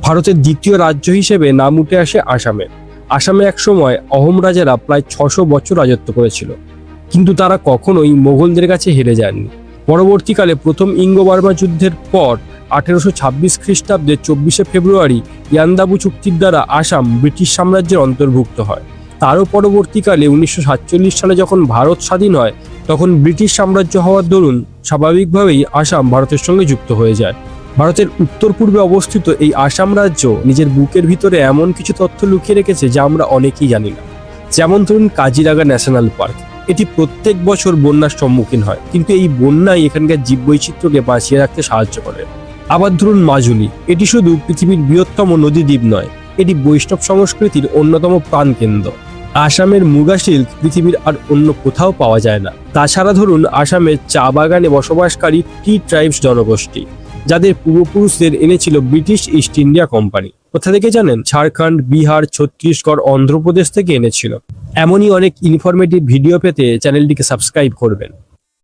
ভারতের দ্বিতীয় রাজ্য হিসেবে নাম উঠে আসে আসামের। আসামে একসময় অহোম রাজারা প্রায় 600 বছর রাজত্ব করেছিল, কিন্তু তারা কখনোই মোগলদের কাছে হেরে যাননি। পরবর্তীকালে প্রথম ইঙ্গ-বার্মা যুদ্ধের পর 1826 খ্রিস্টাব্দের 24শে ফেব্রুয়ারি ইয়ান্দাবু চুক্তির দ্বারা আসাম ব্রিটিশ সাম্রাজ্যের অন্তর্ভুক্ত হয়। তারও পরবর্তীকালে 1947 সালে যখন ভারত স্বাধীন হয়, তখন ব্রিটিশ সাম্রাজ্য হওয়ার দরুন স্বাভাবিকভাবেই আসাম ভারতের সঙ্গে যুক্ত হয়ে যায়। ভারতের উত্তর পূর্বে অবস্থিত এই আসাম রাজ্য নিজের বুকের ভিতরে এমন কিছু তথ্য লুকিয়ে রেখেছে যা আমরা অনেকেই জানি না। যেমন ধরুন কাজিরাঙ্গা ন্যাশনাল পার্ক। এটি প্রত্যেক বছর বন্যার সম্মুখীন হয়, কিন্তু এই বন্যাই এখানকার জীববৈচিত্র্যকে বাঁচিয়ে রাখতে সাহায্য করে। আবার ধরুন মাজুলি। এটি শুধু পৃথিবীর বৃহত্তম নদী দ্বীপ নয়, এটি বৈষ্ণব সংস্কৃতির অন্যতম প্রাণকেন্দ্র। আসামের মুগা সিল্ক পৃথিবীর আর অন্য কোথাও পাওয়া যায় না। তাছাড়া ধরুন আসামের চা বাগানে বসবাসকারী টি ট্রাইবস জনগোষ্ঠী, যাদের পূর্বপুরুষদের এনেছিল ব্রিটিশ ইস্ট ইন্ডিয়া কোম্পানি। কোথা থেকে জানেন? ঝাড়খণ্ড, বিহার, ছত্তিশগড়, অন্ধ্রপ্রদেশ থেকে এনেছিল। এমনই অনেক ইনফরমেটিভ ভিডিও পেতে চ্যানেলটিকে সাবস্ক্রাইব করবেন।